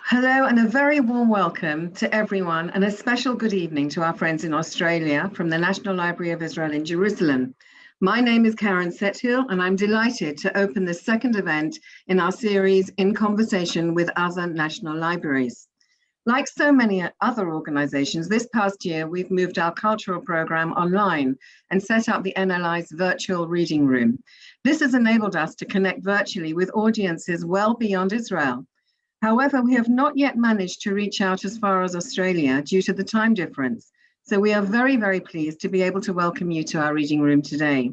Hello and a very warm welcome to everyone and a special good evening to our friends in Australia from the National Library of Israel in Jerusalem. My name is Karen Sethill and I'm delighted to open the second event in our series In Conversation with Other National Libraries. Like so many other organizations, this past year we've moved our cultural program online and set up the NLI's virtual reading room. This has enabled us to connect virtually with audiences well beyond Israel. However, we have not yet managed to reach out as far as Australia due to the time difference. So we are very, very pleased to be able to welcome you to our reading room today.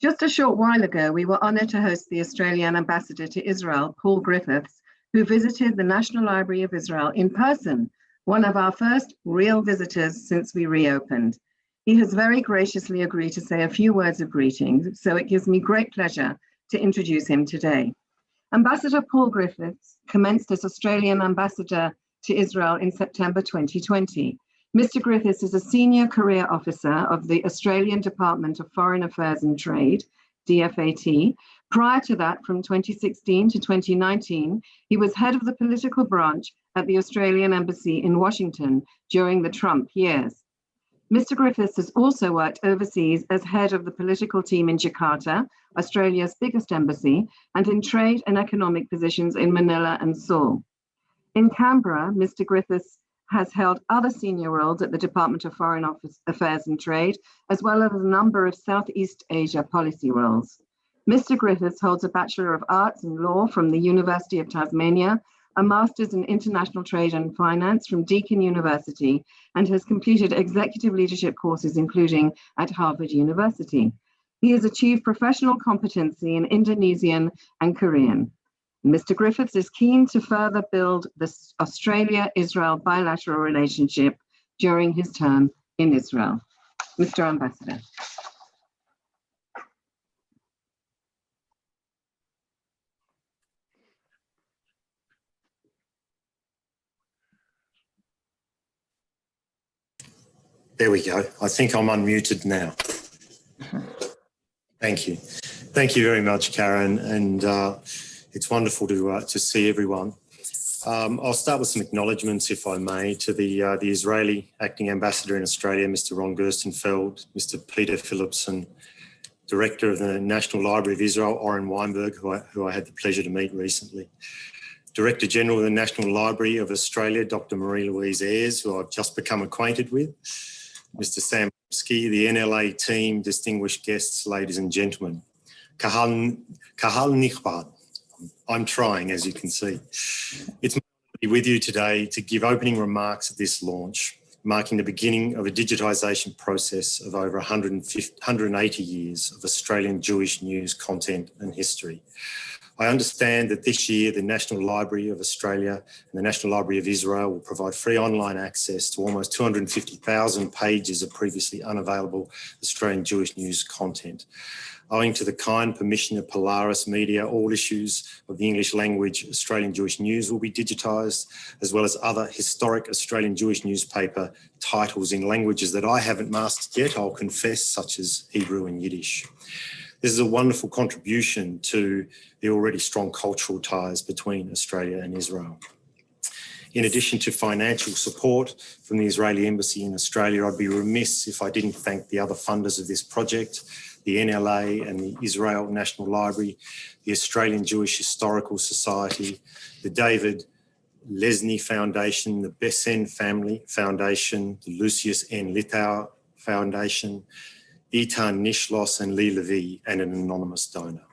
Just a short while ago, we were honored to host the Australian ambassador to Israel, Paul Griffiths, who visited the National Library of Israel in person, one of our first real visitors since we reopened. He has very graciously agreed to say a few words of greetings, so it gives me great pleasure to introduce him today. Ambassador Paul Griffiths commenced as Australian ambassador to Israel in September 2020. Mr. Griffiths is a senior career officer of the Australian Department of Foreign Affairs and Trade, DFAT. Prior to that, from 2016 to 2019, he was head of the political branch at the Australian Embassy in Washington during the Trump years. Mr. Griffiths has also worked overseas as head of the political team in Jakarta, Australia's biggest embassy, and in trade and economic positions in Manila and Seoul. In Canberra, Mr. Griffiths has held other senior roles at the Department of Foreign Affairs and Trade, as well as a number of Southeast Asia policy roles. Mr. Griffiths holds a Bachelor of Arts in Law from the University of Tasmania, a Master's in International Trade and Finance from Deakin University, and has completed executive leadership courses, including at Harvard University. He has achieved professional competency in Indonesian and Korean. Mr. Griffiths is keen to further build the Australia-Israel bilateral relationship during his term in Israel. Mr. Ambassador. There we go. I think I'm unmuted now. Thank you. Thank you very much, Karen, and it's wonderful to see everyone. I'll start with some acknowledgements, if I may, to the Israeli Acting Ambassador in Australia, Mr. Ron Gerstenfeld, Mr. Peter Phillipson, Director of the National Library of Israel, Oren Weinberg, who I had the pleasure to meet recently, Director General of the National Library of Australia, Dr. Marie-Louise Ayers, who I've just become acquainted with, Mr. Sam Lipski, the NLA team, distinguished guests, ladies and gentlemen. Kahal Nichbad. I'm trying, as you can see. It's my honor to be with you today to give opening remarks at this launch, marking the beginning of a digitisation process of over 180 years of Australian Jewish news, content and history. I understand that this year the National Library of Australia and the National Library of Israel will provide free online access to almost 250,000 pages of previously unavailable Australian Jewish news content. Owing to the kind permission of Polaris Media, all issues of the English language Australian Jewish news will be digitised, as well as other historic Australian Jewish newspaper titles in languages that I haven't mastered yet, I'll confess, such as Hebrew and Yiddish. This is a wonderful contribution to the already strong cultural ties between Australia and Israel. In addition to financial support from the Israeli Embassy in Australia, I'd be remiss if I didn't thank the other funders of this project, the NLA and the Israel National Library, the Australian Jewish Historical Society, the David Lesney Foundation, the Besson Family Foundation, the Lucius N. Littauer Foundation, Itan Nishlos and Lee Levy, and an anonymous donor.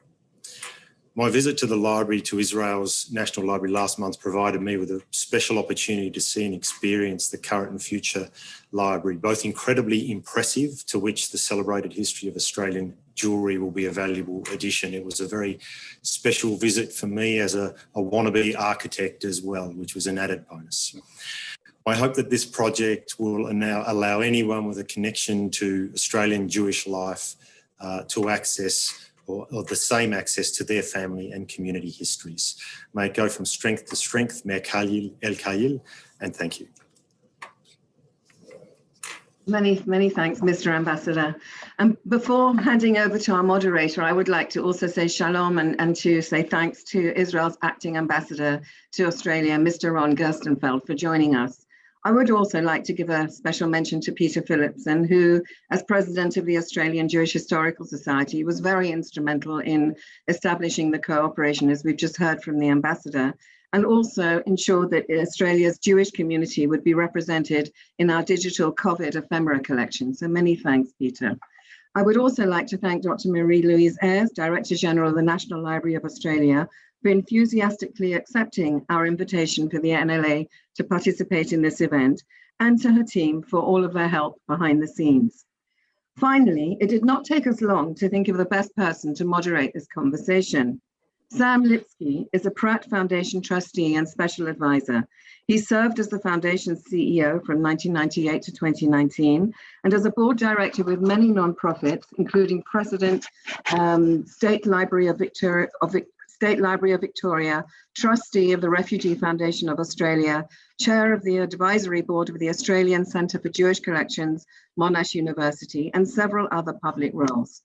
My visit to the library, to Israel's National Library last month, provided me with a special opportunity to see and experience the current and future library, both incredibly impressive, to which the celebrated history of Australian jewellery will be a valuable addition. It was a very special visit for me as a wannabe architect as well, which was an added bonus. I hope that this project will now allow anyone with a connection to Australian Jewish life to access or the same access to their family and community histories. May it go from strength to strength, Mer Khalil El Khalil, and thank you. Many thanks, Mr. Ambassador. And before handing over to our moderator, I would like to also say shalom and to say thanks to Israel's acting ambassador to Australia, Mr. Ron Gerstenfeld, for joining us. I would also like to give a special mention to Peter Phillipson, who, as president of the Australian Jewish Historical Society, was very instrumental in establishing the cooperation, as we've just heard from the ambassador, and also ensured that Australia's Jewish community would be represented in our digital COVID ephemera collection. So many thanks, Peter. I would also like to thank Dr. Marie-Louise Ayres, Director General of the National Library of Australia, for enthusiastically accepting our invitation for the NLA to participate in this event, and to her team for all of their help behind the scenes. Finally, it did not take us long to think of the best person to moderate this conversation. Sam Lipski is a Pratt Foundation trustee and special advisor. He served as the foundation's CEO from 1998 to 2019, and as a board director with many nonprofits, including President, State Library of Victoria, trustee of the Refugee Foundation of Australia, chair of the advisory board of the Australian Centre for Jewish Collections, Monash University, and several other public roles.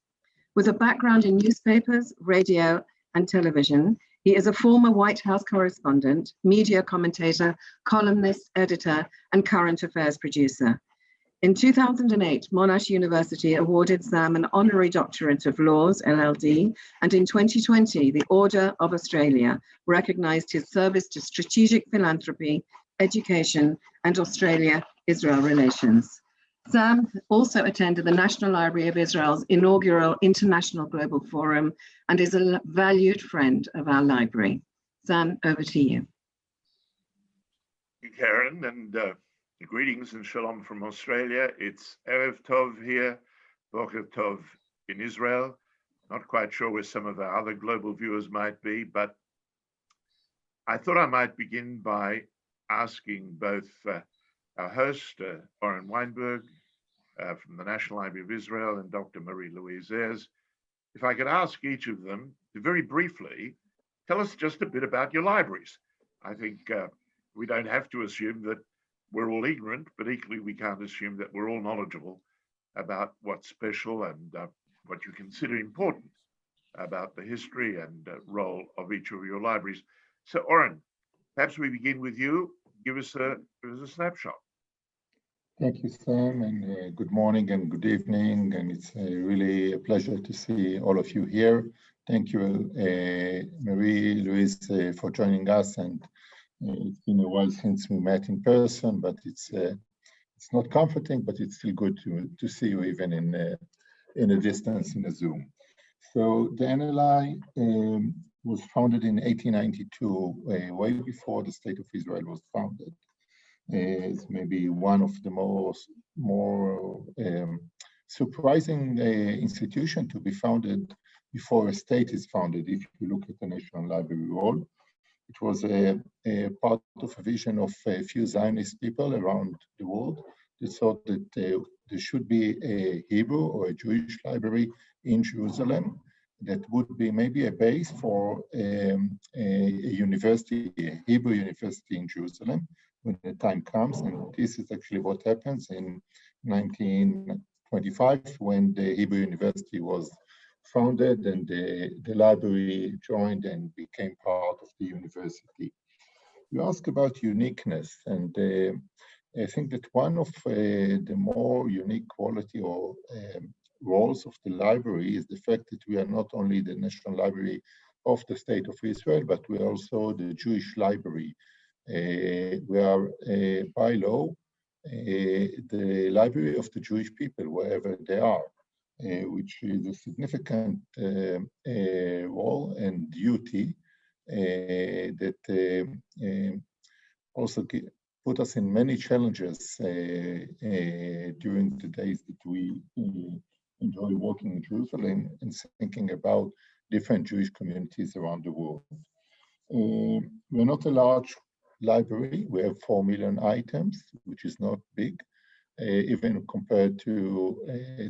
With a background in newspapers, radio, and television, he is a former White House correspondent, media commentator, columnist, editor, and current affairs producer. In 2008, Monash University awarded Sam an honorary doctorate of laws, LLD, and in 2020, the Order of Australia recognized his service to strategic philanthropy, education, and Australia-Israel relations. Sam also attended the National Library of Israel's inaugural International Global Forum and is a valued friend of our library. Sam, over to you. Thank you, Karen, and greetings and shalom from Australia. It's Erev Tov here, Boker Tov in Israel. Not quite sure where some of our other global viewers might be, but I thought I might begin by asking both our host, Oren Weinberg, from the National Library of Israel, and Dr. Marie-Louise Ayers, if I could ask each of them to very briefly tell us just a bit about your libraries. I think we don't have to assume that we're all ignorant, but equally we can't assume that we're all knowledgeable about what's special and what you consider important about the history and role of each of your libraries. So, Oren, perhaps we begin with you. Give us a snapshot. Thank you, Sam, and good morning and good evening. And it's really a pleasure to see all of you here. Thank you, Marie-Louise, for joining us. And it's been a while since we met in person, but it's not comforting, but it's still good to see you even in a distance in a Zoom. So the NLI was founded in 1892, way before the State of Israel was founded. It's maybe one of the more surprising institution to be founded before a state is founded. If you look at the National Library role, it was a part of a vision of a few Zionist people around the world. They thought that there should be a Hebrew or a Jewish library in Jerusalem that would be maybe a base for a university, a Hebrew university in Jerusalem, when the time comes. And this is actually what happens in 1925, when the Hebrew University was founded and the library joined and became part of the university. You ask about uniqueness, and I think that one of the more unique quality or roles of the library is the fact that we are not only the National Library of the State of Israel, but we are also the Jewish Library. We are, by law, the library of the Jewish people, wherever they are, which is a significant role and duty that also put us in many challenges during the days that we enjoy working in Jerusalem and thinking about different Jewish communities around the world. We're not a large library. We have 4 million items, which is not big, even compared to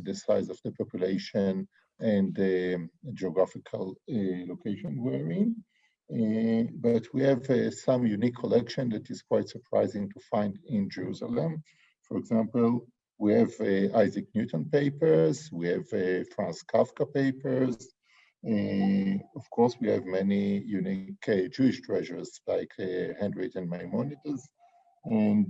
the size of the population and the geographical location we're in. But we have some unique collection that is quite surprising to find in Jerusalem. For example, We have Isaac Newton papers, we have Franz Kafka papers. Of course, we have many unique Jewish treasures like handwritten Maimonides. And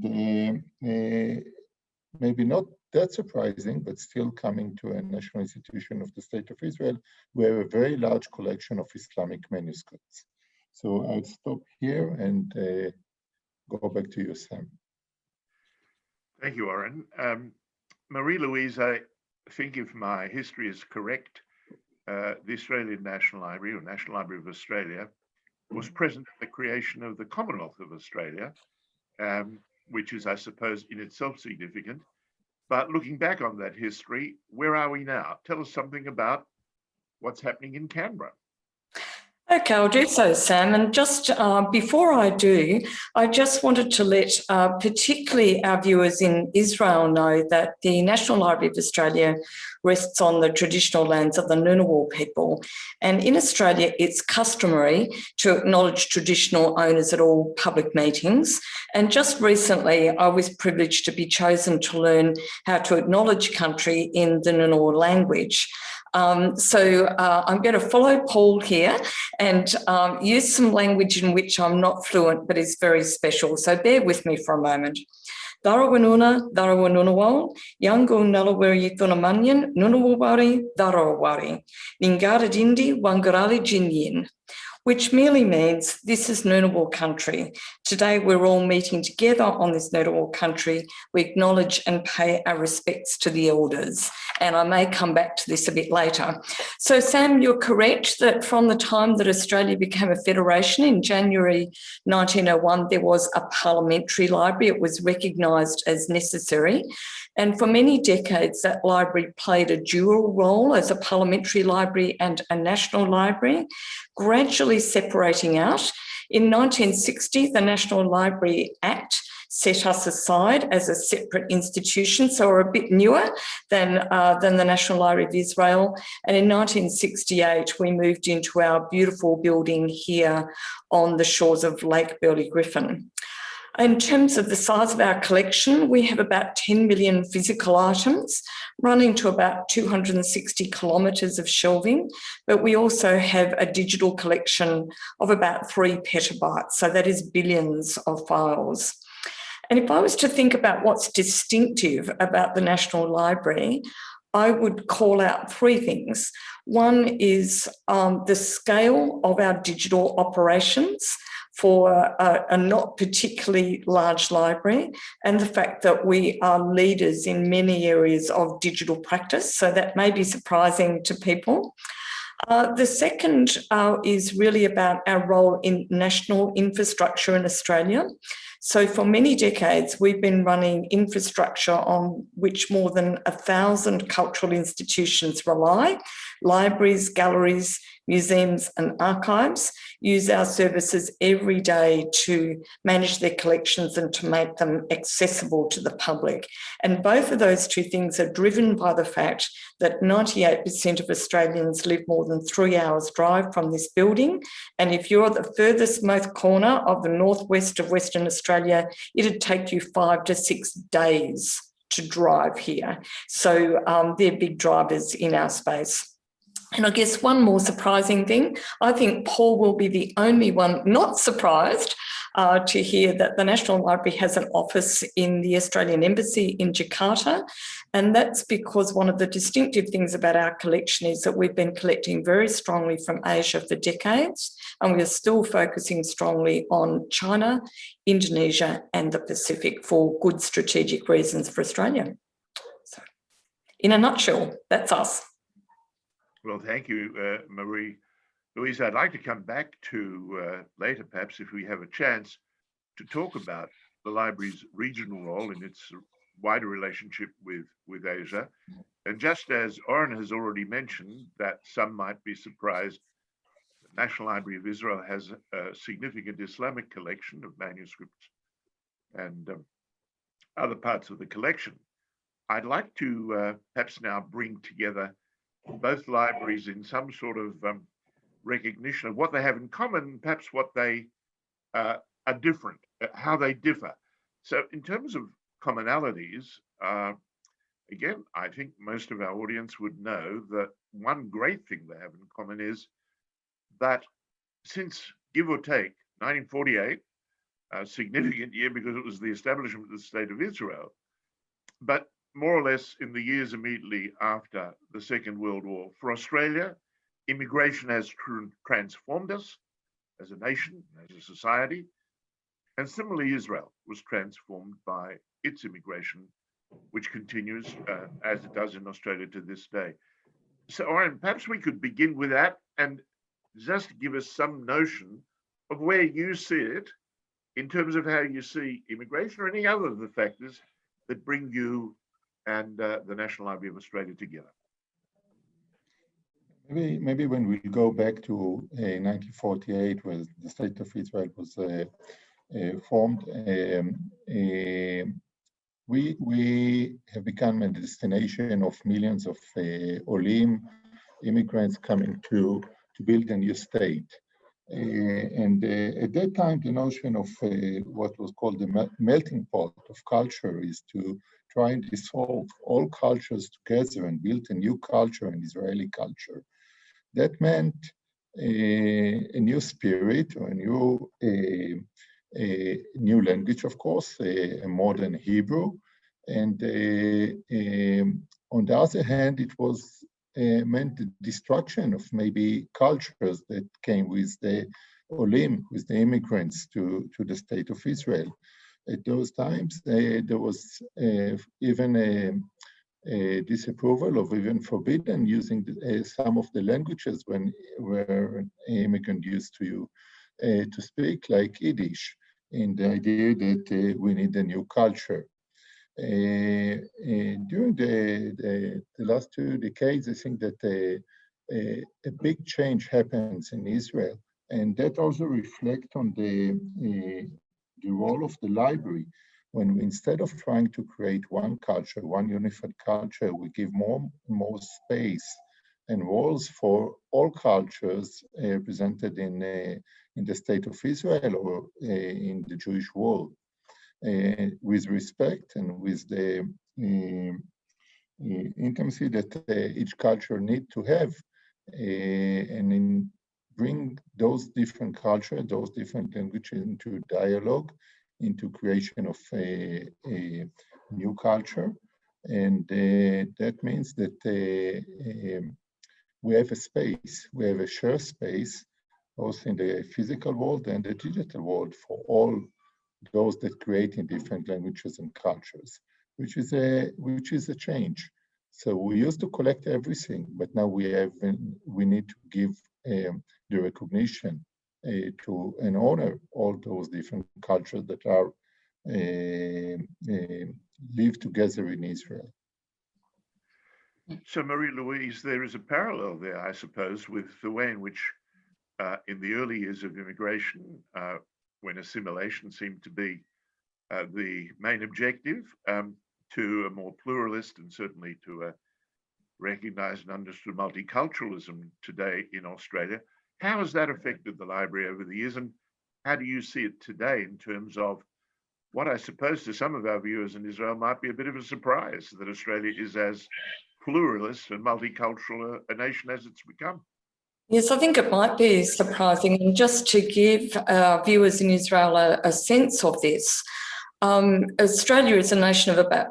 maybe not that surprising, but still coming to a national institution of the State of Israel, we have a very large collection of Islamic manuscripts. So I'll stop here and go back to you, Sam. Thank you, Oren. Marie-Louise, I think if my history is correct, the Australian National Library, or National Library of Australia, was present at the creation of the Commonwealth of Australia, which is, I suppose, in itself significant. But looking back on that history, where are we now? Tell us something about what's happening in Canberra. Okay, I'll do so, Sam. And just before I do, I just wanted to let particularly our viewers in Israel know that the National Library of Australia rests on the traditional lands of the Ngunnawal people. And in Australia, it's customary to acknowledge traditional owners at all public meetings. And just recently, I was privileged to be chosen to learn how to acknowledge country in the Ngunnawal language. So I'm going to follow Paul here and use some language in which I'm not fluent but is very special. So bear with me for a moment. Darawanuna, Darawanunawal, Yango Nalawari Thunamanyan, Nunawari, Darawari, Ningara Dindi, Wangarali Jinyin, which merely means this is Ngunnawal country. Today we're all meeting together on this Ngunnawal country. We acknowledge and pay our respects to the elders. And I may come back to this a bit later. So Sam, you're correct that from the time that Australia became a federation in January 1901, there was a parliamentary library. It was recognised as necessary. And for many decades, that library played a dual role as a parliamentary library and a national library, gradually separating out. In 1960, the National Library Act set us aside as a separate institution, so we're a bit newer than the National Library of Israel. And in 1968, we moved into our beautiful building here on the shores of Lake Burley-Griffin. In terms of the size of our collection, we have about 10 million physical items running to about 260 kilometres of shelving, but we also have a digital collection of about 3 petabytes, so that is billions of files. And if I was to think about what's distinctive about the National Library, I would call out 3 things. One is the scale of our digital operations for a not particularly large library, and the fact that we are leaders in many areas of digital practice, so that may be surprising to people. The second is really about our role in national infrastructure in Australia. So for many decades, we've been running infrastructure on which more than 1,000 cultural institutions rely. Libraries, galleries, museums and archives use our services every day to manage their collections and to make them accessible to the public. And both of those 2 things are driven by the fact that 98% of Australians live more than 3 hours drive from this building. And if you're at the furthest most corner of the northwest of Western Australia, it'd take you 5 to 6 days to drive here. So they're big drivers in our space. And I guess one more surprising thing, I think Paul will be the only one not surprised to hear that the National Library has an office in the Australian Embassy in Jakarta. And that's because one of the distinctive things about our collection is that we've been collecting very strongly from Asia for decades, and we're still focusing strongly on China, Indonesia, and the Pacific for good strategic reasons for Australia. So, in a nutshell, that's us. Well, thank you, Marie-Louise. I'd like to come back to later, perhaps, if we have a chance, to talk about the library's regional role in its wider relationship with Asia. And just as Oren has already mentioned, that some might be surprised, the National Library of Israel has a significant Islamic collection of manuscripts and other parts of the collection. I'd like to perhaps now bring together both libraries in some sort of recognition of what they have in common, perhaps what they are different, how they differ. So in terms of commonalities, again, I think most of our audience would know that one great thing they have in common is that since, give or take, 1948, a significant year because it was the establishment of the State of Israel, but more or less in the years immediately after the Second World War, for Australia, immigration has transformed us as a nation, as a society, and similarly Israel was transformed by its immigration, which continues as it does in Australia to this day. So, Oren, perhaps we could begin with that and just give us some notion of where you see it in terms of how you see immigration or any other of the factors that bring you and the National Library of Australia together. Maybe when we go back to 1948, when the State of Israel was formed, we have become a destination of millions of Olim immigrants coming to build a new state. At that time, the notion of what was called the melting pot of culture is to try and dissolve all cultures together and build a new culture, an Israeli culture. That meant a new spirit, or a new language, of course, a modern Hebrew. And on the other hand, it was meant the destruction of maybe cultures that came with the Olim, with the immigrants to the State of Israel. At those times, there was even a disapproval of even forbidden using some of the languages where an immigrant used to speak, like Yiddish, in the idea that we need a new culture. During the last 2 decades, I think that a big change happens in Israel, and that also reflects on the role of the library. When instead of trying to create one culture, one unified culture, we give more and more space and roles for all cultures represented in the State of Israel or in the Jewish world. With respect and with the intimacy that each culture needs to have, and bring those different cultures, those different languages into dialogue, into creation of a new culture. And that means that we have a space, we have a shared space, both in the physical world and the digital world, for all those that create in different languages and cultures, which is a change. So we used to collect everything, but now we need to give the recognition to and honor all those different cultures that are live together in Israel. So, Marie-Louise, there is a parallel there, I suppose, with the way in which in the early years of immigration, when assimilation seemed to be the main objective, to a more pluralist and certainly to a recognized and understood multiculturalism today in Australia. How has that affected the library over the years, and how do you see it today in terms of what I suppose to some of our viewers in Israel might be a bit of a surprise, that Australia is as pluralist and multicultural a nation as it's become? Yes, I think it might be surprising. And just to give our viewers in Israel a sense of this, Australia is a nation of about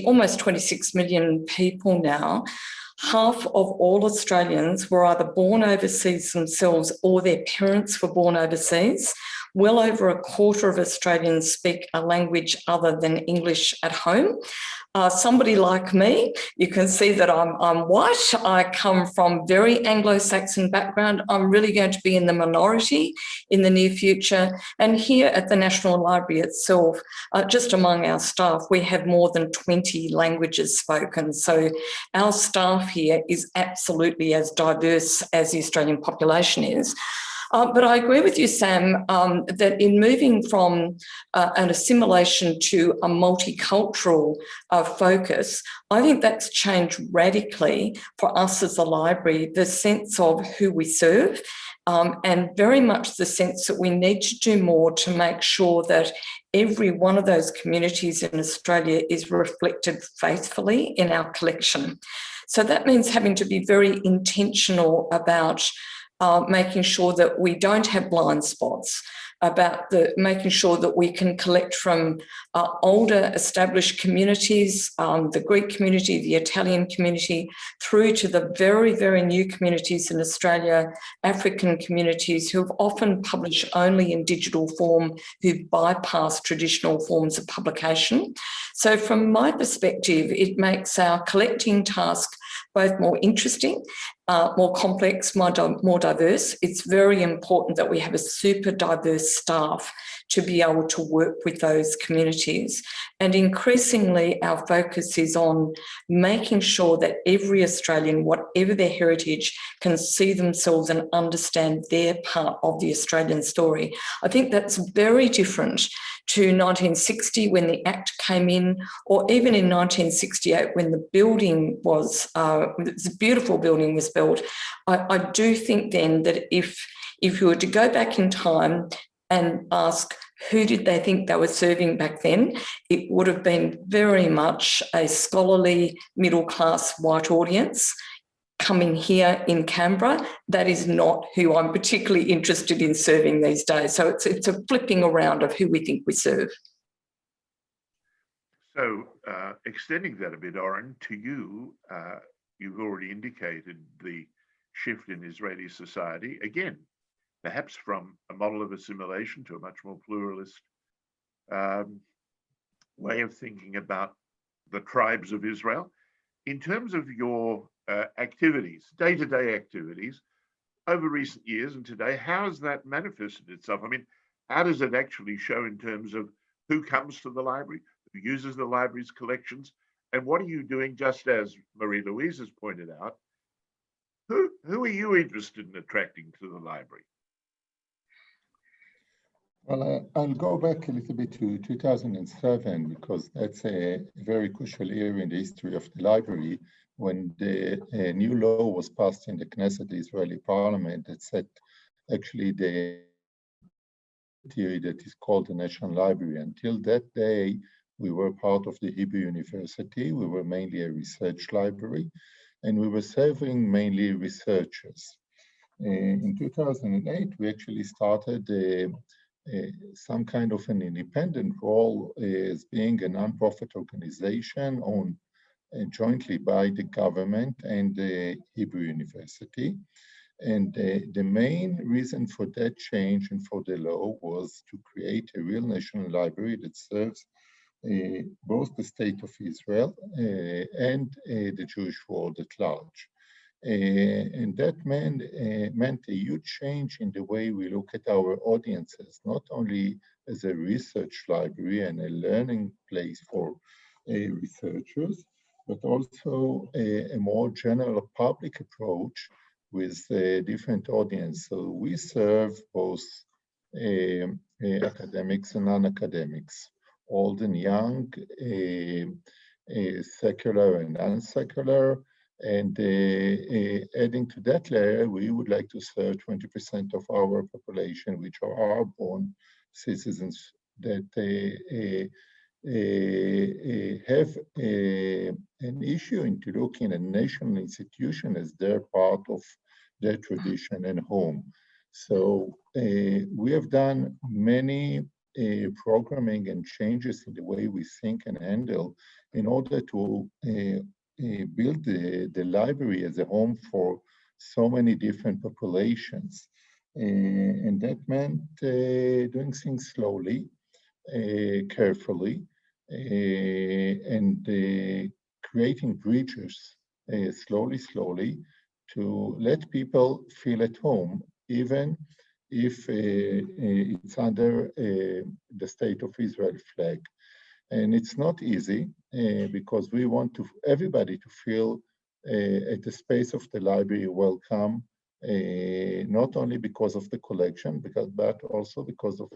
almost 26 million people now. Half of all Australians were either born overseas themselves or their parents were born overseas. Well over a quarter of Australians speak a language other than English at home. Somebody like me, you can see that I'm white. I come from very Anglo-Saxon background. I'm really going to be in the minority in the near future. And here at the National Library itself, just among our staff, we have more than 20 languages spoken. So our staff here is absolutely as diverse as the Australian population is. But I agree with you, Sam, that in moving from an assimilation to a multicultural focus, I think that's changed radically for us as a library, the sense of who we serve and very much the sense that we need to do more to make sure that every one of those communities in Australia is reflected faithfully in our collection. So that means having to be very intentional about making sure that we don't have blind spots, about making sure that we can collect from older established communities, the Greek community, the Italian community, through to the very, very new communities in Australia, African communities who have often published only in digital form, who've bypassed traditional forms of publication. So from my perspective, it makes our collecting task both more interesting, more complex, more diverse. It's very important that we have a super diverse staff to be able to work with those communities. And increasingly, our focus is on making sure that every Australian, whatever their heritage, can see themselves and understand their part of the Australian story. I think that's very different to 1960 when the Act came in, or even in 1968 when the building was, this beautiful building was built. I do think then that if you were to go back in time and ask who did they think they were serving back then, it would have been very much a scholarly, middle-class white audience coming here in Canberra. That is not who I'm particularly interested in serving these days. So it's a flipping around of who we think we serve. So extending that a bit, Oren, to you, you've already indicated the shift in Israeli society, again, perhaps from a model of assimilation to a much more pluralist way of thinking about the tribes of Israel. In terms of your activities, day-to-day activities, over recent years and today, how has that manifested itself? I mean, how does it actually show in terms of who comes to the library, who uses the library's collections, and what are you doing, just as Marie-Louise has pointed out, who are you interested in attracting to the library? Well, I'll go back a little bit to 2007, because that's a very crucial year in the history of the library, when the new law was passed in the Knesset, the Israeli parliament, that set actually the theory that is called the National Library. Until that day, we were part of the Hebrew University. We were mainly a research library, and we were serving mainly researchers. In 2008, we actually started some kind of an independent role as being a non-profit organization owned jointly by the government and the Hebrew University. And the main reason for that change and for the law was to create a real national library that serves both the state of Israel and the Jewish world at large. And that meant a huge change in the way we look at our audiences, not only as a research library and a learning place for researchers, but also a more general public approach with different audience. So we serve both academics and non-academics, old and young, secular and non-secular. And adding to that layer, we would like to serve 20% of our population, which are our-born citizens that have an issue into looking at national institution as their part of their tradition and home. So we have done many programming and changes in the way we think and handle in order to build the library as a home for so many different populations. And that meant doing things slowly, carefully, and creating bridges slowly to let people feel at home, even if it's under the State of Israel flag. And it's not easy because we want everybody to feel at the space of the library welcome, not only because of the collection, but also because of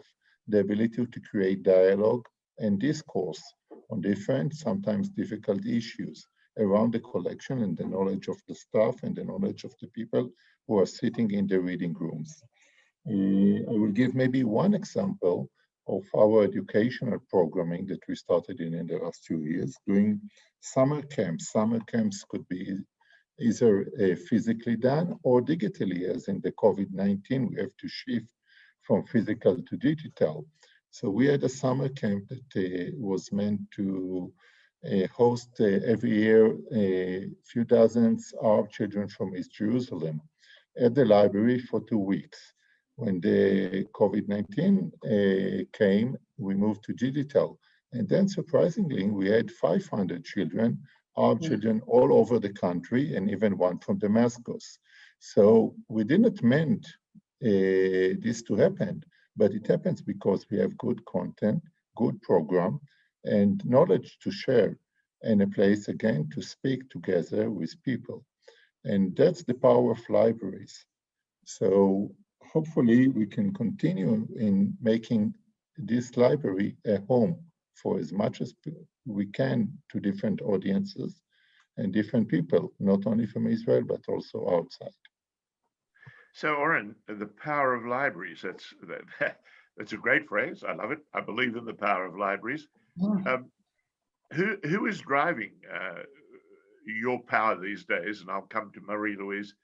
the ability to create dialogue and discourse on different, sometimes difficult issues around the collection and the knowledge of the staff and the knowledge of the people who are sitting in the reading rooms. I will give maybe one example of our educational programming that we started in the last 2 years, doing summer camps. Summer camps could be either physically done or digitally, as in the COVID-19, we have to shift from physical to digital. So we had a summer camp that was meant to host every year a few dozens Arab children from East Jerusalem at the library for 2 weeks. When the COVID-19 came, we moved to digital. And then surprisingly, we had 500 children, Arab children all over the country, and even one from Damascus. So we didn't meant this to happen, but it happens because we have good content, good program, and knowledge to share, and a place again to speak together with people. And that's the power of libraries. So hopefully we can continue in making this library a home for as much as we can to different audiences and different people, not only from Israel, but also outside. So Oren, the power of libraries, that's a great phrase. I love it. I believe in the power of libraries. Who is driving your power these days? And I'll come to Marie-Louise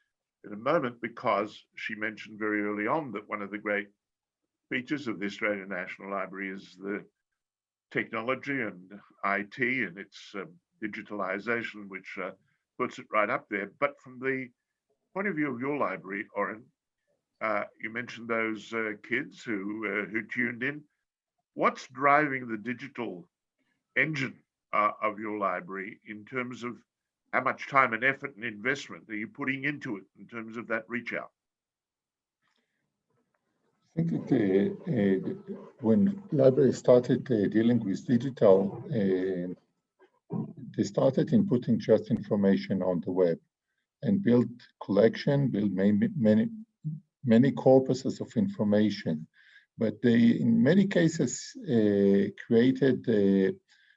in a moment, because she mentioned very early on that one of the great features of the Australian National Library is the technology and IT and its digitalization, which puts it right up there. But from the point of view of your library, Oren, you mentioned those kids who tuned in. What's driving the digital engine of your library in terms of how much time and effort and investment are you putting into it in terms of that reach out? I think that when libraries started dealing with digital, they started in putting just information on the web and build collection, build many corpuses of information. But they, in many cases, created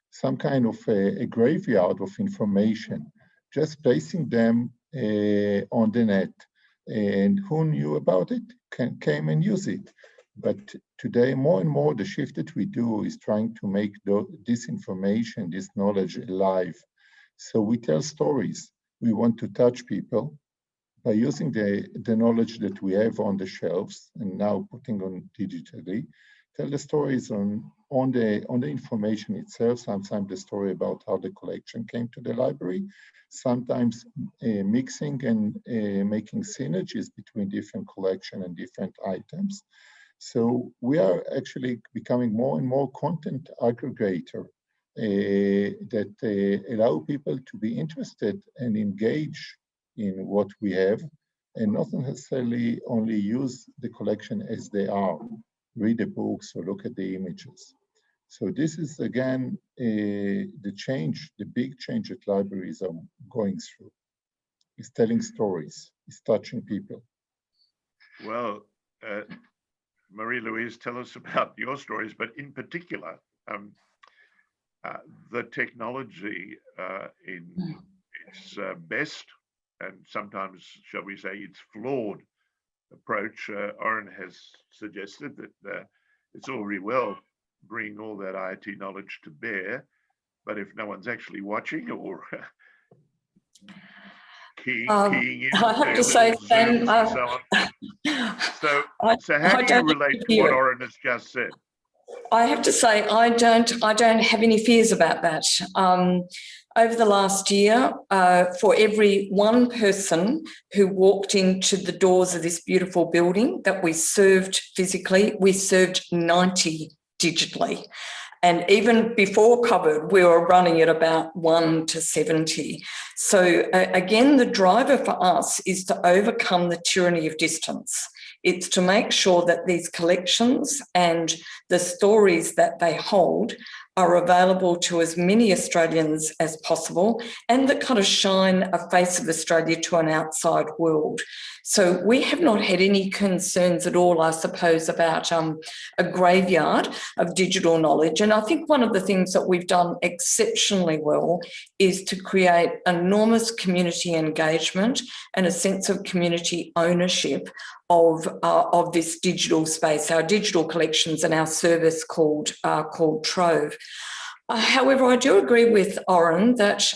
some kind of a graveyard of information, just placing them on the net. And who knew about it came and use it. But today, more and more, the shift that we do is trying to make this information, this knowledge alive. So we tell stories. We want to touch people by using the knowledge that we have on the shelves and now putting on digitally. Tell the stories on the information itself, sometimes the story about how the collection came to the library, sometimes mixing and making synergies between different collection and different items. So we are actually becoming more and more content aggregator that allow people to be interested and engage in what we have, and not necessarily only use the collection as they are, read the books or look at the images. So this is, again, the change, the big change that libraries are going through. It's telling stories, it's touching people. Well, Marie-Louise, tell us about your stories, but in particular, the technology in its best, and sometimes, shall we say, its flawed approach. Oren has suggested that it's all very well bringing all that IT knowledge to bear, but if no one's actually watching or keying in, I have to say, Sam, so how do you relate to what Oren has just said? I have to say, I don't have any fears about that. Over the last year, for every one person who walked into the doors of this beautiful building that we served physically, we served 90 digitally. And even before COVID, we were running at about 1 to 70. So again, the driver for us is to overcome the tyranny of distance. It's to make sure that these collections and the stories that they hold are available to as many Australians as possible and that kind of shine a face of Australia to an outside world. So we have not had any concerns at all, I suppose, about a graveyard of digital knowledge. And I think one of the things that we've done exceptionally well is to create enormous community engagement and a sense of community ownership of this digital space, our digital collections and our service called Trove. However, I do agree with Oren that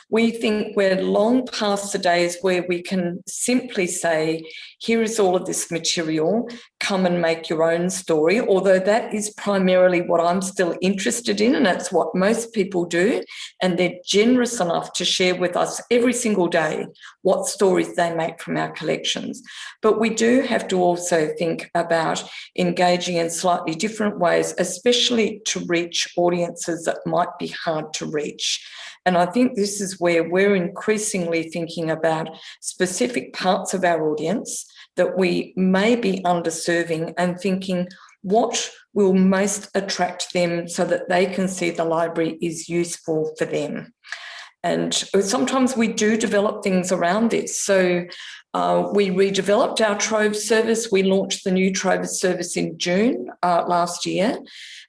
we think we're long past the days where we can simply say, here is all of this material, come and make your own story, although that is primarily what I'm still interested in, and that's what most people do, and they're generous enough to share with us every single day what stories they make from our collections. But we do have to also think about engaging in slightly different ways, especially to reach audiences that might be hard to reach. And I think this is where we're increasingly thinking about specific parts of our audience that we may be underserving and thinking what will most attract them so that they can see the library is useful for them. And sometimes we do develop things around this. So we redeveloped our Trove service. We launched the new Trove service in June last year.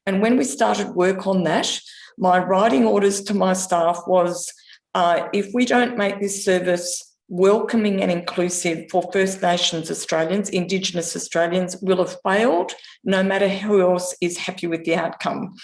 And when we started work on that, my writing orders to my staff was, if we don't make this service welcoming and inclusive for First Nations Australians, Indigenous Australians, will have failed, no matter who else is happy with the outcome.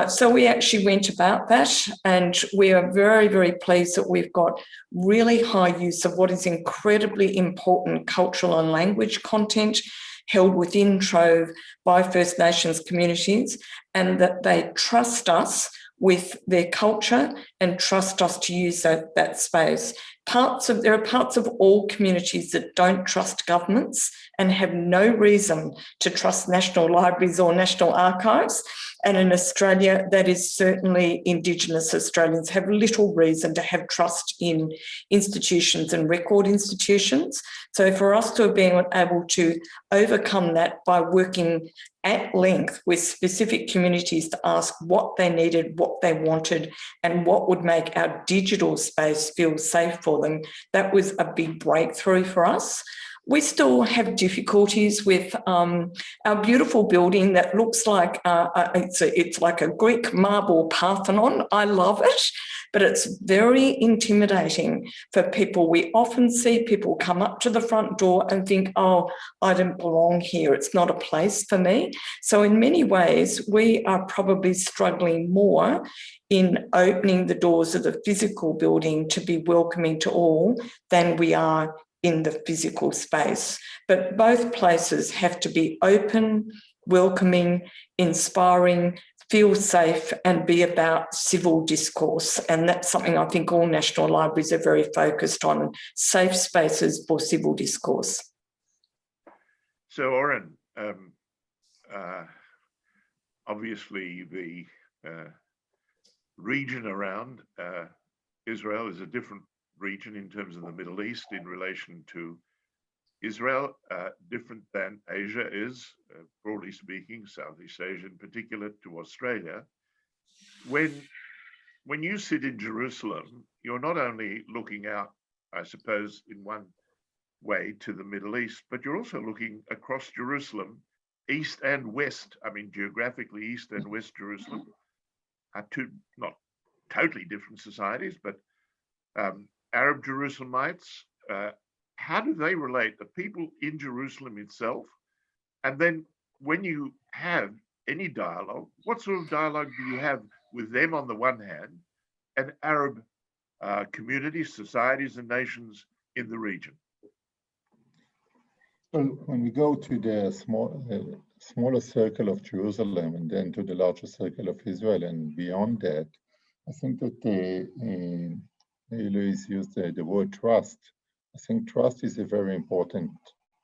So we actually went about that, and we are very, very pleased that we've got really high use of what is incredibly important cultural and language content held within Trove by First Nations communities, and that they trust us with their culture and trust us to use that space. There are parts of all communities that don't trust governments and have no reason to trust national libraries or national archives. And in Australia, that is certainly Indigenous Australians have little reason to have trust in institutions and record institutions. So for us to have been able to overcome that by working at length with specific communities to ask what they needed, what they wanted, and what would make our digital space feel safe for them, that was a big breakthrough for us. We still have difficulties with our beautiful building that looks like it's like a Greek marble Parthenon. I love it, but it's very intimidating for people. We often see people come up to the front door and think, oh, I don't belong here. It's not a place for me. So in many ways, we are probably struggling more in opening the doors of the physical building to be welcoming to all than we are in the physical space. But both places have to be open, welcoming, inspiring, feel safe, and be about civil discourse. And that's something I think all national libraries are very focused on, safe spaces for civil discourse. So, Oren, obviously the region around Israel is a different region in terms of the Middle East in relation to Israel, different than Asia is, broadly speaking, Southeast Asia in particular, to Australia. When you sit in Jerusalem, you're not only looking out, I suppose, in one way to the Middle East, but you're also looking across Jerusalem, east and west. I mean, geographically, east and west Jerusalem are two not totally different societies, but Arab Jerusalemites, how do they relate, the people in Jerusalem itself? And then when you have any dialogue, what sort of dialogue do you have with them on the one hand and Arab communities, societies and nations in the region? Well, when we go to the smaller circle of Jerusalem and then to the larger circle of Israel and beyond that, I think that Marie-Louise used the word trust. I think trust is a very important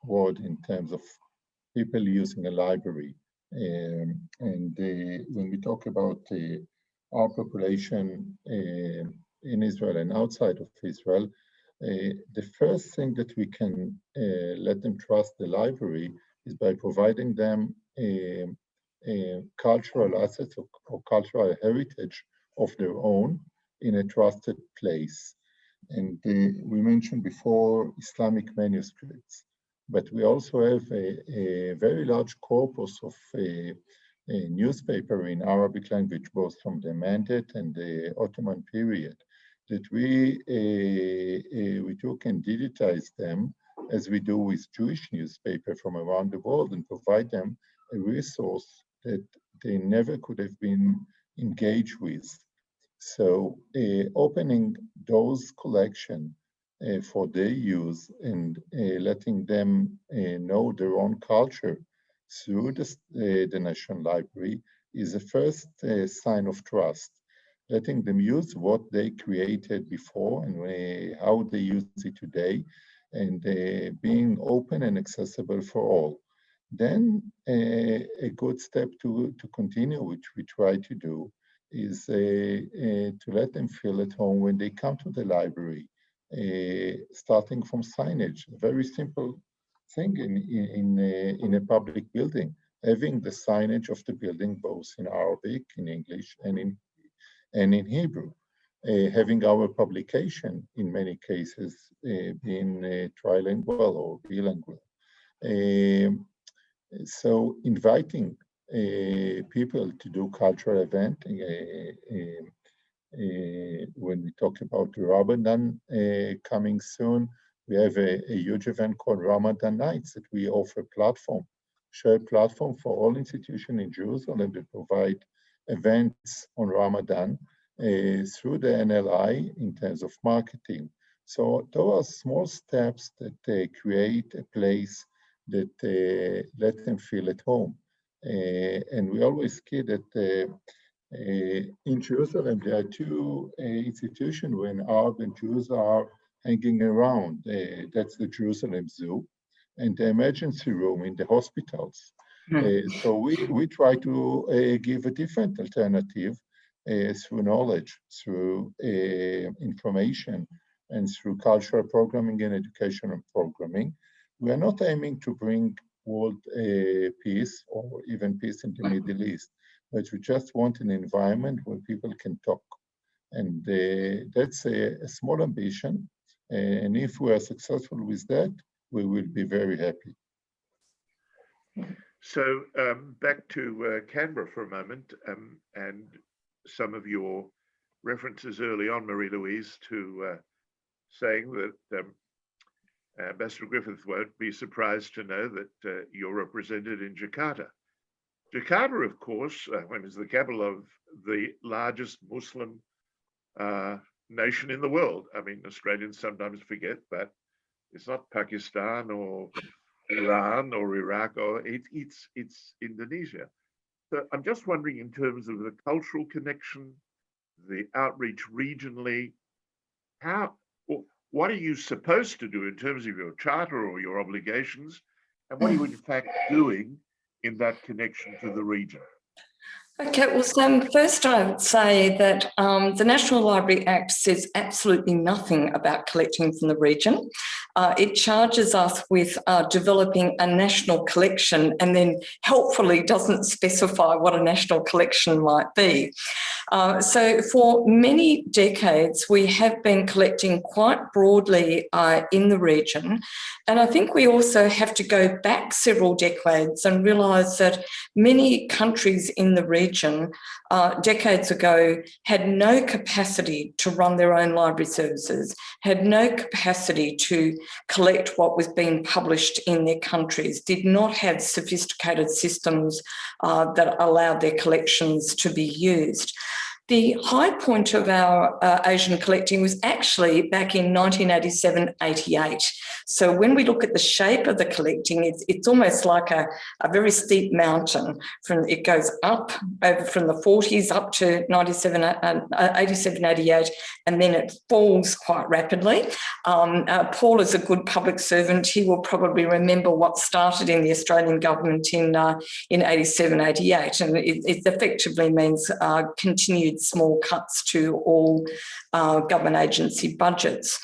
word in terms of people using a library. When we talk about our population in Israel and outside of Israel, the first thing that we can let them trust the library is by providing them cultural assets or cultural heritage of their own in a trusted place. And we mentioned before Islamic manuscripts, but we also have a very large corpus of a newspaper in Arabic language, both from the Mandate and the Ottoman period, that we took and digitized them as we do with Jewish newspaper from around the world and provide them a resource that they never could have been engaged with. So opening those collections for their use and letting them know their own culture through the National Library is the first sign of trust. Letting them use what they created before and how they use it today, and being open and accessible for all. Then a good step to continue, which we try to do, is to let them feel at home when they come to the library, starting from signage, a very simple thing in a public building, having the signage of the building both in Arabic, in English, and in Hebrew. Having our publication, in many cases, being trilingual or bilingual. So inviting people to do cultural event when we talk about Ramadan coming soon, we have a huge event called Ramadan Nights that we offer shared platform for all institutions in Jerusalem to provide events on Ramadan through the NLI in terms of marketing. So those are small steps that create a place that let them feel at home. And we always kid that in Jerusalem, there are two institutions when Arab and Jews are hanging around. That's the Jerusalem Zoo and the emergency room in the hospitals. So we try to give a different alternative through knowledge, through information, and through cultural programming and educational programming. We are not aiming to bring world peace or even peace in the Middle East, but we just want an environment where people can talk. And that's a small ambition. And if we are successful with that, we will be very happy. So back to Canberra for a moment, and some of your references early on, Marie-Louise, to saying that Ambassador Griffiths won't be surprised to know that you're represented in Jakarta. Jakarta, of course, is the capital of the largest Muslim nation in the world. I mean, Australians sometimes forget that it's not Pakistan or Iran or Iraq, or it's Indonesia. So I'm just wondering, in terms of the cultural connection, the outreach regionally, what are you supposed to do in terms of your charter or your obligations, and what are you in fact doing in that connection to the region? Okay, well, Sam, first I would say that the National Library Act says absolutely nothing about collecting from the region. It charges us with developing a national collection and then helpfully doesn't specify what a national collection might be. So for many decades, we have been collecting quite broadly in the region. And I think we also have to go back several decades and realise that many countries in the region decades ago had no capacity to run their own library services, had no capacity to collect what was being published in their countries, did not have sophisticated systems that allowed their collections to be used. The high point of our Asian collecting was actually back in 1987-88. So when we look at the shape of the collecting, it's almost like a very steep mountain. It goes up over from the 40s up to 87-88, and then it falls quite rapidly. Paul is a good public servant. He will probably remember what started in the Australian government in 87-88, and it effectively means continued small cuts to all government agency budgets.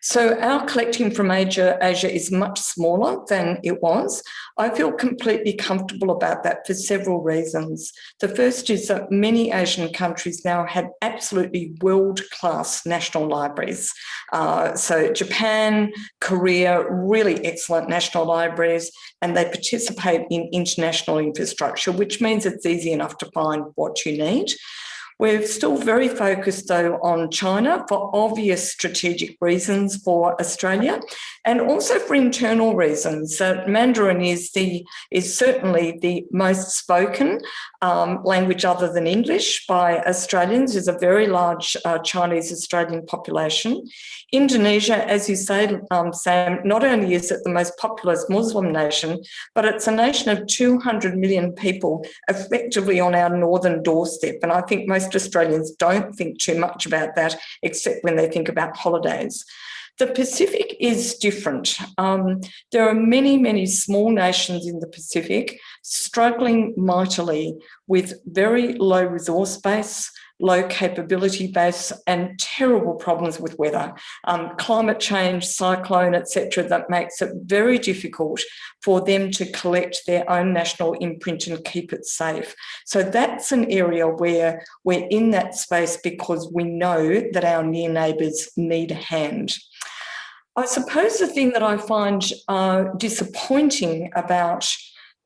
So our collecting from Asia is much smaller than it was. I feel completely comfortable about that for several reasons. The first is that many Asian countries now have absolutely world-class national libraries. So Japan, Korea, really excellent national libraries, and they participate in international infrastructure, which means it's easy enough to find what you need. We're still very focused, though, on China for obvious strategic reasons for Australia, and also for internal reasons. Mandarin is certainly the most spoken language other than English by Australians. There's a very large Chinese Australian population. Indonesia, as you say, Sam, not only is it the most populous Muslim nation, but it's a nation of 200 million people effectively on our northern doorstep. And I think most Australians don't think too much about that, except when they think about holidays. The Pacific is different. There are many, many small nations in the Pacific struggling mightily with very low resource base, low capability base, and terrible problems with weather, climate change, cyclone, etc., that makes it very difficult for them to collect their own national imprint and keep it safe. So that's an area where we're in that space because we know that our near neighbours need a hand. I suppose the thing that I find disappointing about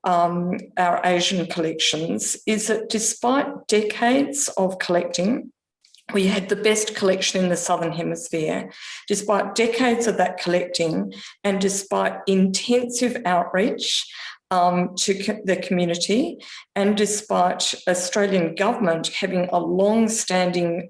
our Asian collections is that despite decades of collecting, we had the best collection in the Southern Hemisphere. Despite decades of that collecting and despite intensive outreach to the community, and despite Australian government having a long-standing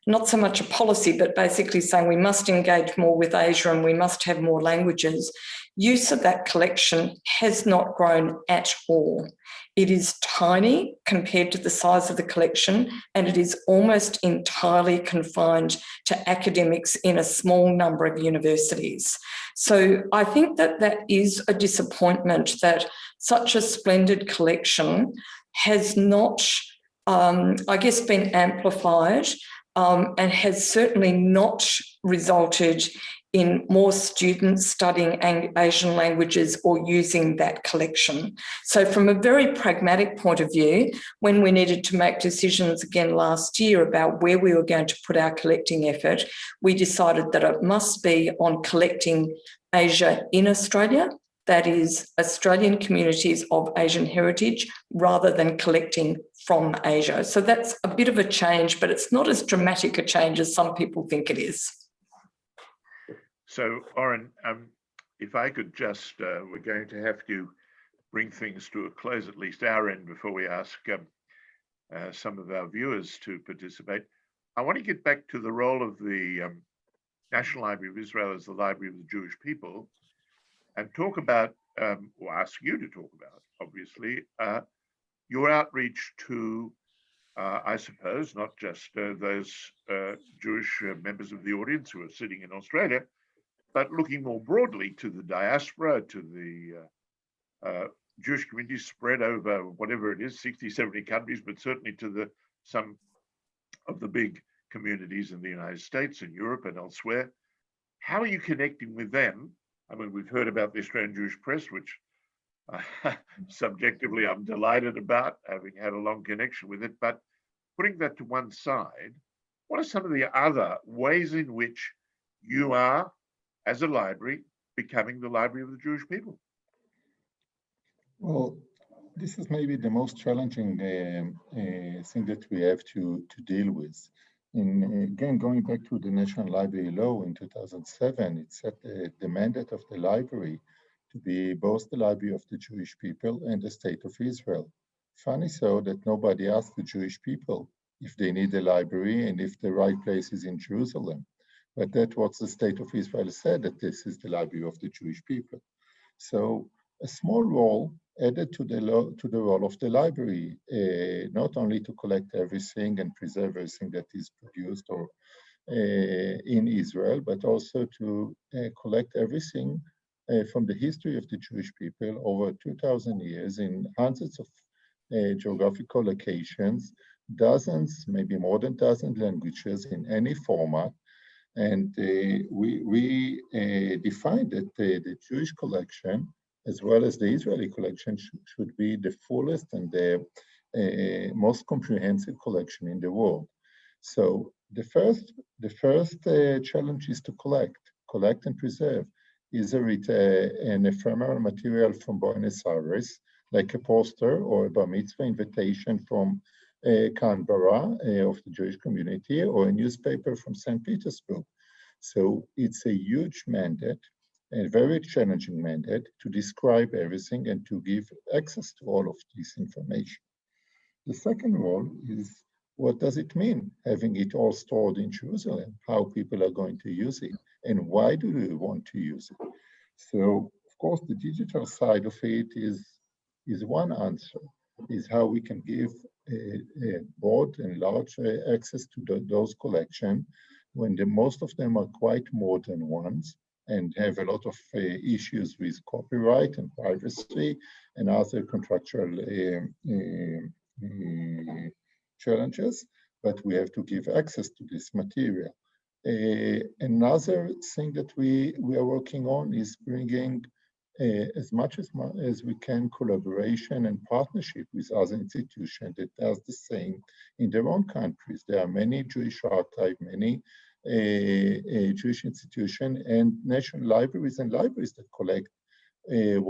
not so much a policy, but basically saying we must engage more with Asia and we must have more languages, use of that collection has not grown at all. It is tiny compared to the size of the collection, and it is almost entirely confined to academics in a small number of universities. So I think that that is a disappointment that such a splendid collection has not, I guess, been amplified and has certainly not resulted in more students studying Asian languages or using that collection. So from a very pragmatic point of view, when we needed to make decisions again last year about where we were going to put our collecting effort, we decided that it must be on collecting Asia in Australia, that is Australian communities of Asian heritage, rather than collecting from Asia. So that's a bit of a change, but it's not as dramatic a change as some people think it is. So, Oren, if I could just, we're going to have to bring things to a close, at least our end, before we ask some of our viewers to participate. I want to get back to the role of the National Library of Israel as the Library of the Jewish people, and talk about, or ask you to talk about, obviously, your outreach to, I suppose, not just those Jewish members of the audience who are sitting in Australia, but looking more broadly to the diaspora, to the Jewish community spread over whatever it is, 60, 70 countries, but certainly to some of the big communities in the United States and Europe and elsewhere. How are you connecting with them? I mean, we've heard about the Australian Jewish Press, which subjectively I'm delighted about, having had a long connection with it, but putting that to one side, what are some of the other ways in which you are, as a library, becoming the Library of the Jewish people? Well, this is maybe the most challenging thing that we have to deal with. Again, going back to the National Library Law in 2007, it set the mandate of the library to be both the Library of the Jewish people and the State of Israel. Funny so that nobody asked the Jewish people if they need a library and if the right place is in Jerusalem. But that's what the State of Israel said, that this is the Library of the Jewish people. So a small role added to the role of the library, not only to collect everything and preserve everything that is produced or in Israel, but also to collect everything from the history of the Jewish people over 2,000 years in hundreds of geographical locations, dozens, maybe more than a dozen languages in any format, And we defined that the Jewish collection, as well as the Israeli collection, should be the fullest and the most comprehensive collection in the world. So the first challenge is to collect and preserve. Either an ephemeral material from Buenos Aires, like a poster or a bar mitzvah invitation from Canberra of the Jewish community, or a newspaper from St. Petersburg. So it's a huge mandate, a very challenging mandate, to describe everything and to give access to all of this information. The second role is, what does it mean, having it all stored in Jerusalem? How people are going to use it, and why do they want to use it? So, of course, the digital side of it is one answer, is how we can give a broad and large access to those collections, when most of them are quite modern ones and have a lot of issues with copyright and privacy and other contractual challenges, but we have to give access to this material. Another thing that we are working on is bringing as much as we can collaboration and partnership with other institutions that does the same in their own countries. There are many Jewish archives, many Jewish institutions and national libraries and libraries that collect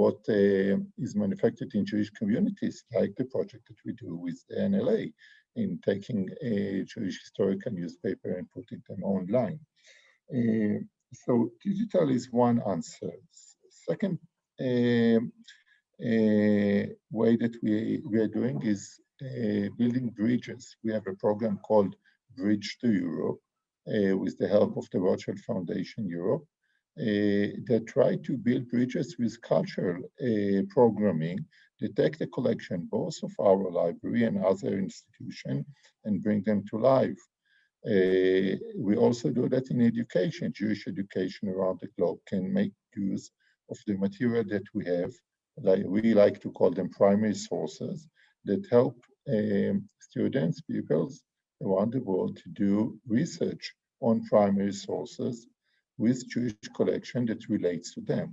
what is manufactured in Jewish communities, like the project that we do with the NLA in taking a Jewish historical newspaper and putting them online. So digital is one answer. Second way that we are doing is building bridges. We have a program called Bridge to Europe with the help of the Rothschild Foundation Europe that try to build bridges with cultural programming that take the collection both of our library and other institutions and bring them to life. We also do that in education. Jewish education around the globe can make use of the material that we have, like we like to call them primary sources, that help students, pupils around the world to do research on primary sources with Jewish collection that relates to them.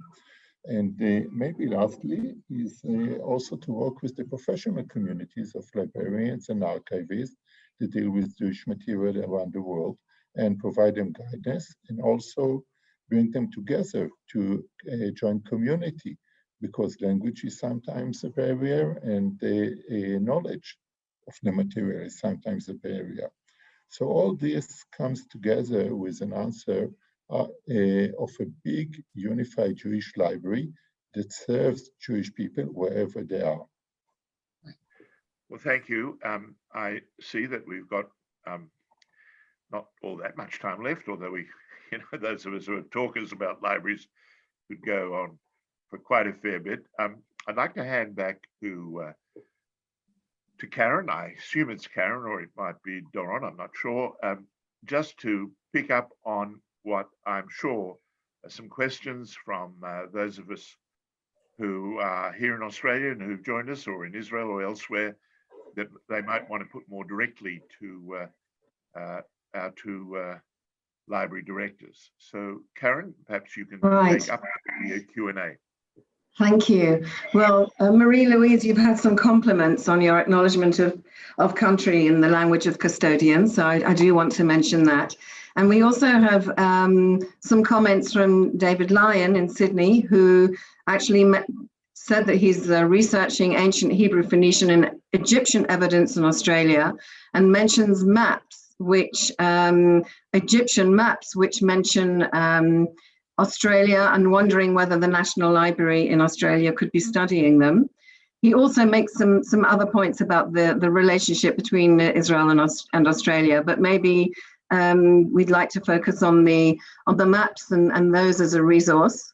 And maybe lastly is also to work with the professional communities of librarians and archivists to deal with Jewish material around the world and provide them guidance, and also bring them together to join community, because language is sometimes a barrier and the knowledge of the material is sometimes a barrier. So all this comes together with an answer of a big unified Jewish library that serves Jewish people wherever they are. Well, thank you. I see that we've got not all that much time left, although we, those of us who are talkers about libraries could go on for quite a fair bit. I'd like to hand back to Karen. I assume it's Karen, or it might be Doron, I'm not sure, just to pick up on what I'm sure are some questions from those of us who are here in Australia and who've joined us, or in Israel or elsewhere, that they might want to put more directly to our two library directors. So Karen, perhaps you can take up the Q&A. Thank you. Well, Marie-Louise, you've had some compliments on your acknowledgement of country in the language of custodians, so I do want to mention that. And we also have some comments from David Lyon in Sydney, who actually said that he's researching ancient Hebrew, Phoenician and Egyptian evidence in Australia, and mentions maps, which Egyptian maps, which mention Australia, and wondering whether the National Library in Australia could be studying them. He also makes some other points about the relationship between Israel and Australia, but maybe we'd like to focus on the maps and those as a resource.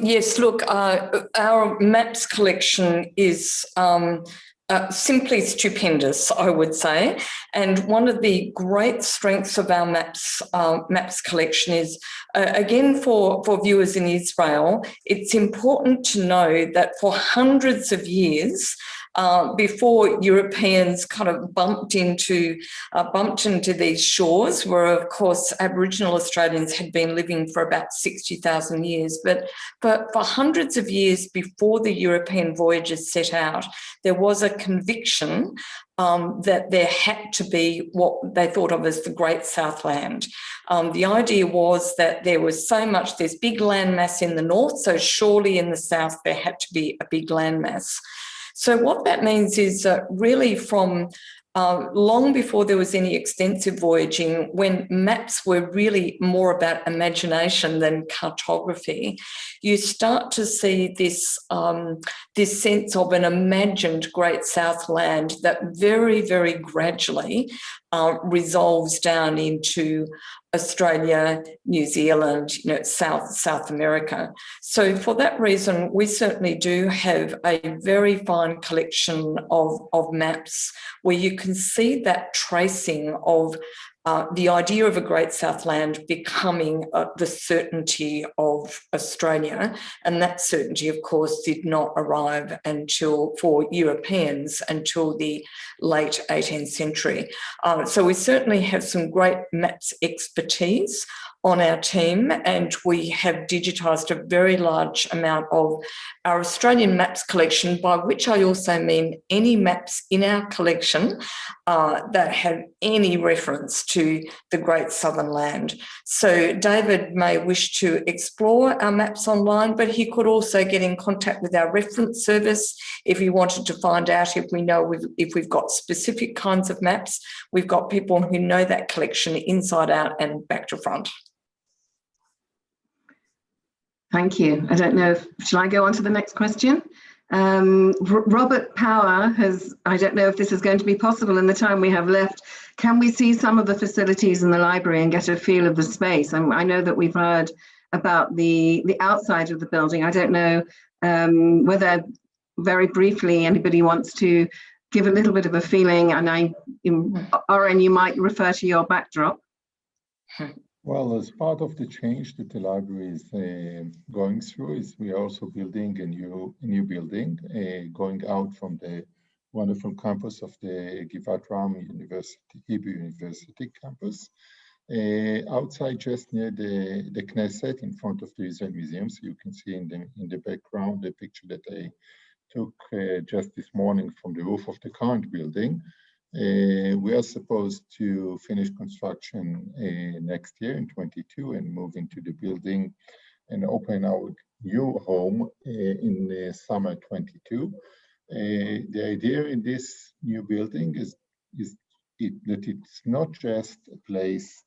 Yes, look, our maps collection is simply stupendous, I would say. And one of the great strengths of our maps collection is, again, for viewers in Israel, it's important to know that for hundreds of years, before Europeans kind of bumped into these shores, where of course Aboriginal Australians had been living for about 60,000 years. But for hundreds of years before the European voyagers set out, there was a conviction that there had to be what they thought of as the Great Southland. The idea was that there was this big landmass in the north, so surely in the south there had to be a big landmass. So what that means is that really from long before there was any extensive voyaging, when maps were really more about imagination than cartography, you start to see this sense of an imagined Great Southland that very, very gradually resolves down into Australia, New Zealand, South America. So for that reason, we certainly do have a very fine collection of maps where you can see that tracing of the idea of a Great Southland becoming the certainty of Australia. And that certainty, of course, did not arrive for Europeans until the late 18th century. So we certainly have some great maps expertise on our team, and we have digitised a very large amount of our Australian maps collection, by which I also mean any maps in our collection that have any reference to the Great Southern Land. So David may wish to explore our maps online, but he could also get in contact with our reference service if he wanted to find out if we've got specific kinds of maps. We've got people who know that collection inside out and back to front. Thank you. I don't know shall I go on to the next question? Robert Power I don't know if this is going to be possible in the time we have left. Can we see some of the facilities in the library and get a feel of the space? I know that we've heard about the outside of the building. I don't know whether very briefly anybody wants to give a little bit of a feeling, and Oren, you might refer to your backdrop. Well, as part of the change that the library is going through, is we are also building a new building, going out from the wonderful campus of the Givat Ram University, Hebrew University campus, outside just near the Knesset, in front of the Israel Museum. So you can see in the background the picture that I took just this morning from the roof of the current building. We are supposed to finish construction next year in 22 and move into the building and open our new home in summer 22. The idea in this new building is that it's not just a place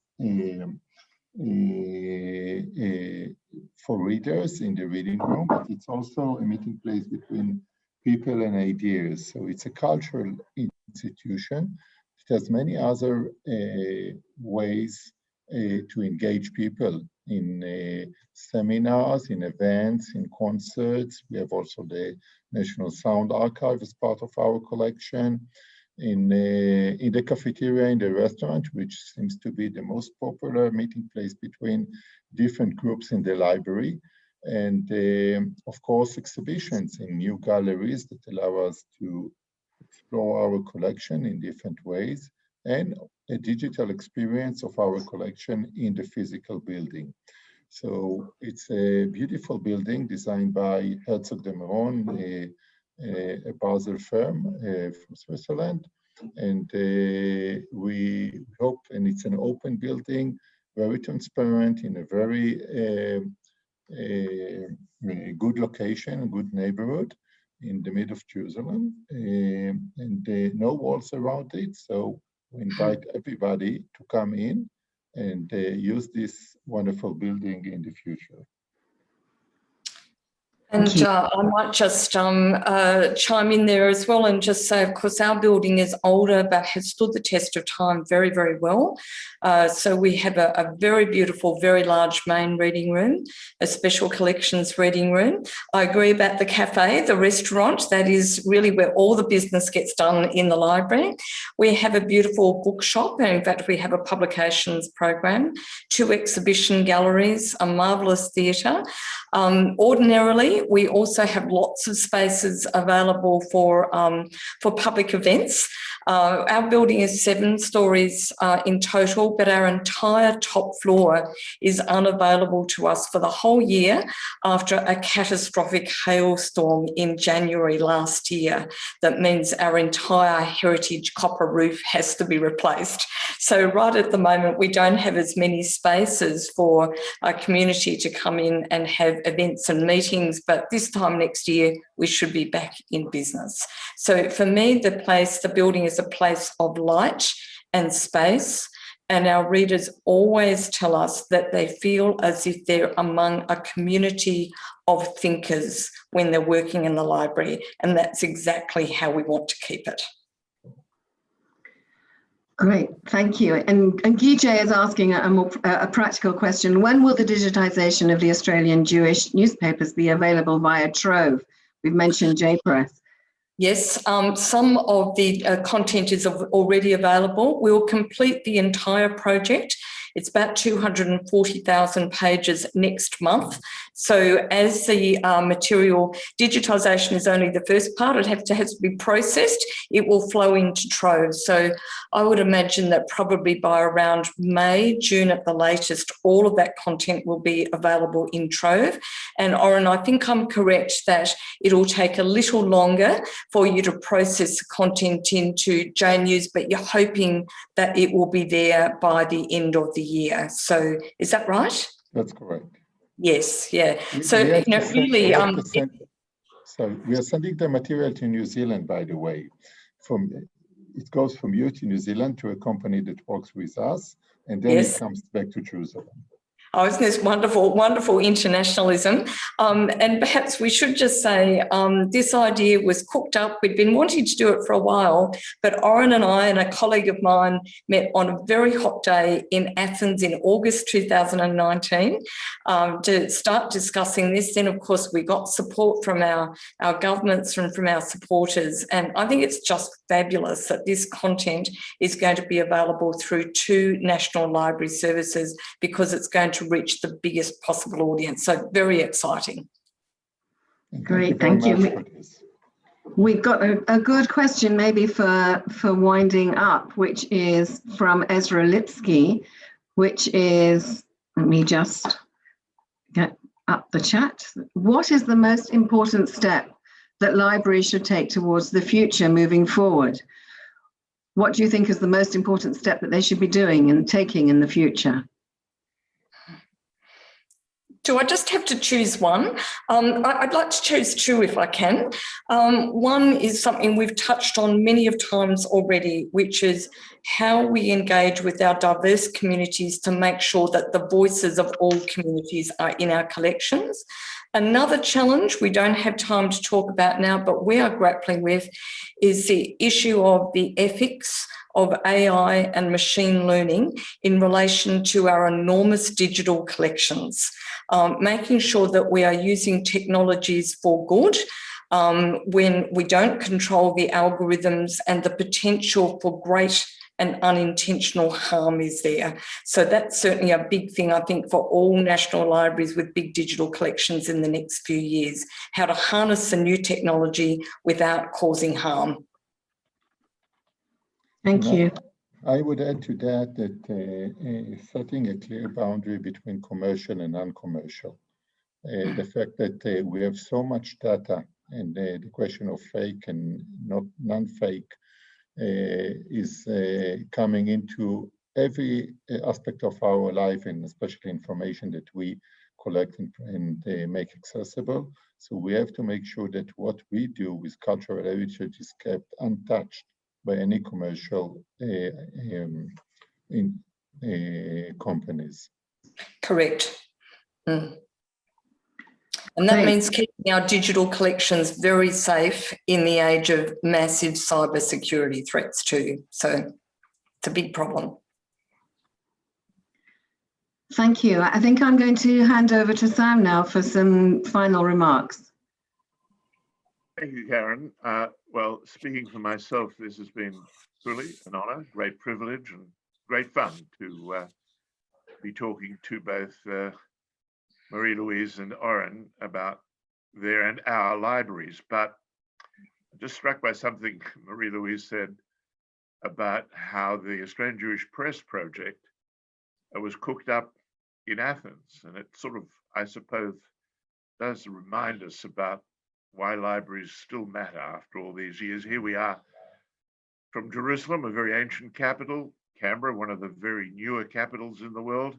for readers in the reading room, but it's also a meeting place between people and ideas. So it's a cultural institution. It has many other ways to engage people in seminars, in events, in concerts. We have also the National Sound Archive as part of our collection. In the cafeteria, in the restaurant, which seems to be the most popular meeting place between different groups in the library. And of course, exhibitions in new galleries that allow us to explore our collection in different ways, and a digital experience of our collection in the physical building. So it's a beautiful building designed by Herzog de Meuron, a Basel firm from Switzerland. And we hope, and it's an open building, very transparent, in a very good location, a good neighborhood in the middle of Jerusalem, and no walls around it. So we invite everybody to come in and use this wonderful building in the future. And I might just chime in there as well and just say, of course, our building is older but has stood the test of time very, very well. So we have a very beautiful, very large main reading room, a special collections reading room. I agree about the cafe, the restaurant. That is really where all the business gets done in the library. We have a beautiful bookshop, and in fact, we have a publications program, 2 exhibition galleries, a marvellous theatre. Ordinarily, we also have lots of spaces available for public events. Our building is 7 stories in total, but our entire top floor is unavailable to us for the whole year after a catastrophic hailstorm in January last year. That means our entire heritage copper roof has to be replaced. So right at the moment, we don't have as many spaces for our community to come in and have events and meetings, but this time next year, we should be back in business. So for me, the building is a place of light and space, and our readers always tell us that they feel as if they're among a community of thinkers when they're working in the library, and that's exactly how we want to keep it. Great, thank you. And Guy is asking a practical question. When will the digitization of the Australian Jewish newspapers be available via Trove? We've mentioned JPress. Yes, some of the content is already available. We'll complete the entire project. It's about 240,000 pages next month. So as the material, digitisation is only the first part. It has to be processed. It will flow into Trove. So I would imagine that probably by around May, June at the latest, all of that content will be available in Trove. And Oren, I think I'm correct that it'll take a little longer for you to process the content into JNews, but you're hoping that it will be there by the end of the year. So is that right? That's correct. Yes, yeah. So, we really... So we are sending the material to New Zealand, by the way. It goes from you to New Zealand to a company that works with us, and then yes. It comes back to Jerusalem. Oh, isn't this wonderful, wonderful internationalism? And perhaps we should just say this idea was cooked up. We'd been wanting to do it for a while, but Oren and I and a colleague of mine met on a very hot day in Athens in August 2019 to start discussing this. Then, of course, we got support from our governments and from our supporters. And I think it's just fabulous that this content is going to be available through 2 national library services because it's going to reach the biggest possible audience. So very exciting. Great, thank you. We've got a good question maybe for winding up, which is from Ezra Lipski, which is, let me just get up the chat. What is the most important step that libraries should take towards the future moving forward? What do you think is the most important step that they should be doing and taking in the future? Do I just have to choose one? I'd like to choose 2 if I can. One is something we've touched on many of times already, which is how we engage with our diverse communities to make sure that the voices of all communities are in our collections. Another challenge we don't have time to talk about now, but we are grappling with is the issue of the ethics of AI and machine learning in relation to our enormous digital collections, making sure that we are using technologies for good when we don't control the algorithms and the potential for great and unintentional harm is there. So that's certainly a big thing, I think, for all national libraries with big digital collections in the next few years, how to harness the new technology without causing harm. Thank you. I would add to that setting a clear boundary between commercial and non-commercial. The fact that we have so much data and the question of fake and not non-fake is coming into every aspect of our life, and especially information that we collect and make accessible. So we have to make sure that what we do with cultural heritage is kept untouched by any commercial companies. Correct. And that means keeping our digital collections very safe in the age of massive cybersecurity threats too. So it's a big problem. Thank you. I think I'm going to hand over to Sam now for some final remarks. Thank you, Karen. Well, speaking for myself, this has been truly an honor, great privilege, and great fun to be talking to both Marie-Louise and Oren about their and our libraries, but I'm just struck by something Marie-Louise said about how the Australian Jewish Press Project was cooked up in Athens. And it sort of, I suppose, does remind us about why libraries still matter after all these years. Here we are from Jerusalem, a very ancient capital, Canberra, one of the very newer capitals in the world,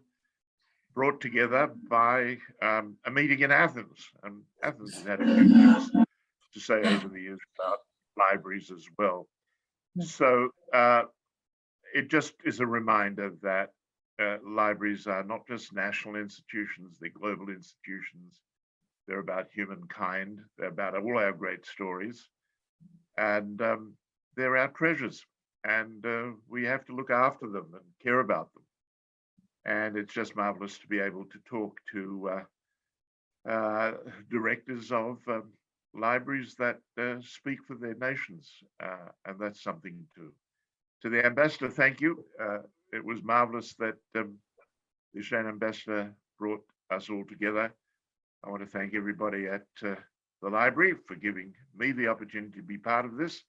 brought together by a meeting in Athens. And Athens has had a few things to say over the years about libraries as well. So it just is a reminder that libraries are not just national institutions, they're global institutions. They're about humankind. They're about all our great stories. And they're our treasures. And we have to look after them and care about them. And it's just marvelous to be able to talk to directors of libraries that speak for their nations. And that's something to the ambassador, thank you. It was marvelous that the Australian ambassador brought us all together. I want to thank everybody at the library for giving me the opportunity to be part of this.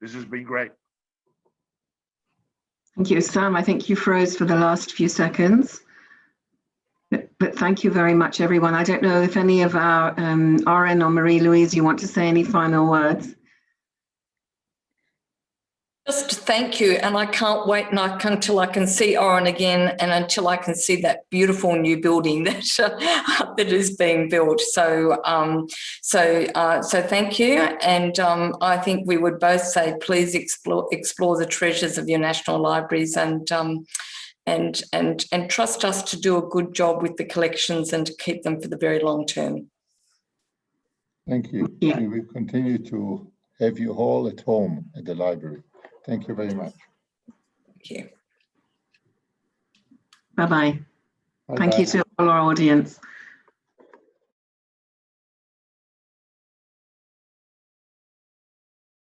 This has been great. Thank you, Sam. I think you froze for the last few seconds. But thank you very much, everyone. I don't know if any of our Oren or Marie-Louise, you want to say any final words? Just thank you, and I can't wait until I can see Oren again, and until I can see that beautiful new building that that is being built. So, so thank you, and I think we would both say, please explore the treasures of your national libraries, and trust us to do a good job with the collections and to keep them for the very long term. Thank you. Yeah. We will continue to have you all at home at the library. Thank you very much. Thank you. Bye-bye. Bye-bye. Thank you to all our audience.